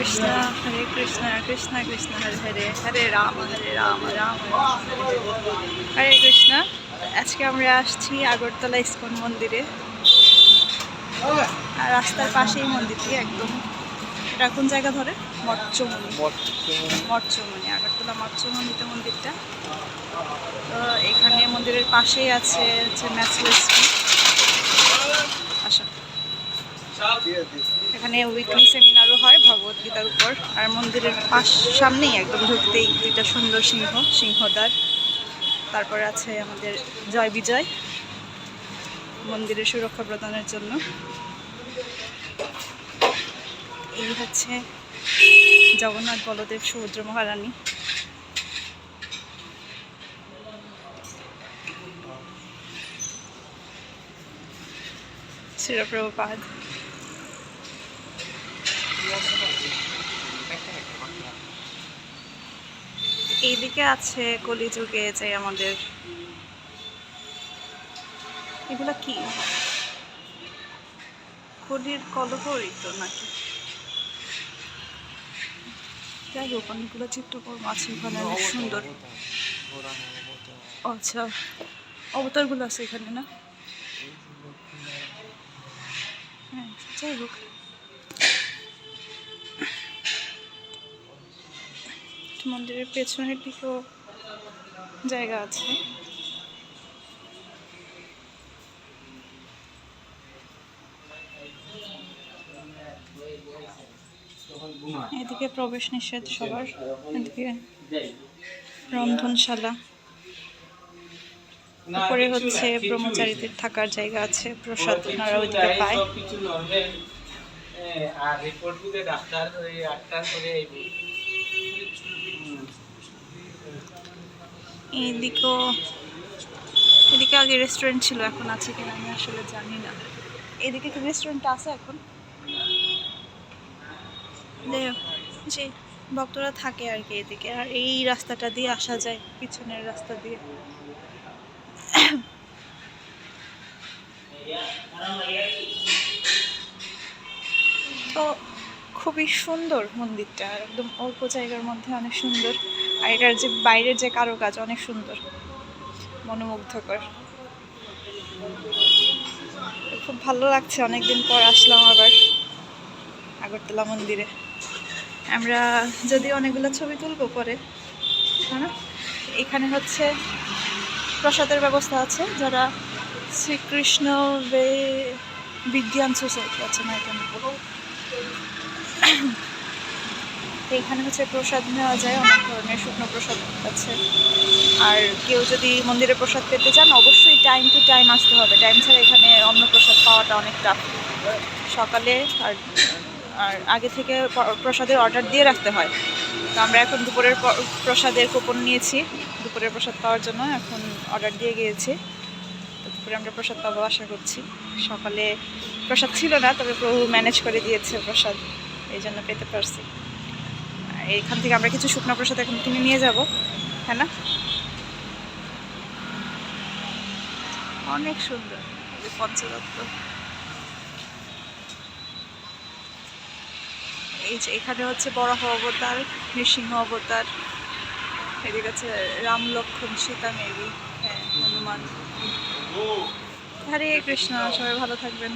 কৃষ্ণ কৃষ্ণ কৃষ্ণ হরে হরে, হরে রাম রাম রাম হরে কৃষ্ণ। আজকে আমরা আসছি আগরতলা ইস্কন মন্দিরে। আর রাস্তার পাশেই মন্দিরটি একদম। এটা কোন জায়গা ধরে? মৎস্যমণি, মৎস্যমণি, আগরতলা মৎস্যমণিতে মন্দিরটা। তো এখানে মন্দিরের পাশেই আছে ম্যাথলেস। আচ্ছা, এখানে উইকলি সেমিনারও হয় ভগবদ্গীতার উপর। আর মন্দিরের সামনেই একদম ঢুকতেই দুইটা সুন্দর সিংহদ্বার। তারপরে আছে আমাদের জয় বিজয়, মন্দিরের সুরক্ষা প্রদানের জন্য। এই হচ্ছে জগন্নাথ, বলদেব, সুভদ্রা মহারানী। শ্রীল প্রভুপাদ। এইদিকে আছে কলিযুগে যে আমাদের, এগুলা কি কলির কলহরই তো নাকি? যাই হোক, অনেকগুলো চিত্রকর্ম আছে এখানে, অনেক সুন্দর। আচ্ছা, অবতারগুলো আছে এখানে না? হ্যাঁ, যাই হোক, মন্দিরের পেছনের দিকেও জায়গা আছে। এদিকে প্রবেশ নিষেধ সবার। এদিকে রন্ধনশালা, উপরে হচ্ছে ব্রহ্মচারীদের থাকার জায়গা আছে, প্রসাদ ওনারা ওইদিকে পায়। এদিকে আগে রেস্টুরেন্ট ছিল, এখন আছে কিনা আমি আসলে জানি না। এদিকে কি রেস্টুরেন্ট আছে এখন? যে ভক্তরা থাকে আর কি এদিকে। আর এই রাস্তাটা দিয়ে আসা যায়, পিছনের রাস্তা দিয়ে। তো খুবই সুন্দর মন্দিরটা, একদম অল্প জায়গার মধ্যে অনেক সুন্দর। আর এটার যে বাইরের যে কারুকাজ অনেক সুন্দর, মনোমুগ্ধকর। খুব ভালো লাগছে, অনেকদিন পর আসলাম আবার আগরতলা মন্দিরে। আমরা যদি অনেকগুলো ছবি তুলবো পরে, হ্যাঁ। এখানে হচ্ছে প্রসাদের ব্যবস্থা আছে, যারা শ্রীকৃষ্ণ বিজ্ঞান সোসাইটি আছে না এখানে। এখানে হচ্ছে প্রসাদ নেওয়া যায়, অনেক ধরনের শুকনো প্রসাদ আছে। আর কেউ যদি মন্দিরে প্রসাদ পেতে চান, অবশ্যই টাইম টু টাইম আসতে হবে। টাইম ছাড়া এখানে অন্য প্রসাদ পাওয়াটা অনেক টাফ। সকালে আর আগে থেকে প্রসাদের অর্ডার দিয়ে রাখতে হয়। তো আমরা এখন দুপুরের প্রসাদের কুপন নিয়েছি দুপুরের প্রসাদ পাওয়ার জন্য, এখন অর্ডার দিয়ে গিয়েছি। তো দুপুরে আমরা প্রসাদ পাবো আশা করছি। সকালে প্রসাদ ছিল না, তবে প্রভু ম্যানেজ করে দিয়েছে প্রসাদ, এই জন্য পেতে পারছি। এইখান থেকে আমরা কিছু শুকনো প্রসাদ এখন কিনে নিয়ে যাব, হ্যাঁ না? অনেক সুন্দর পঞ্চরত্ন। এই যে এখানে হচ্ছে বরাহ অবতার, নৃসিংহ অবতার। এদিকে আছে রাম, লক্ষ্মণ, সীতা, মেবি, হ্যাঁ, হনুমান। হরে কৃষ্ণ, সবাই ভালো থাকবেন।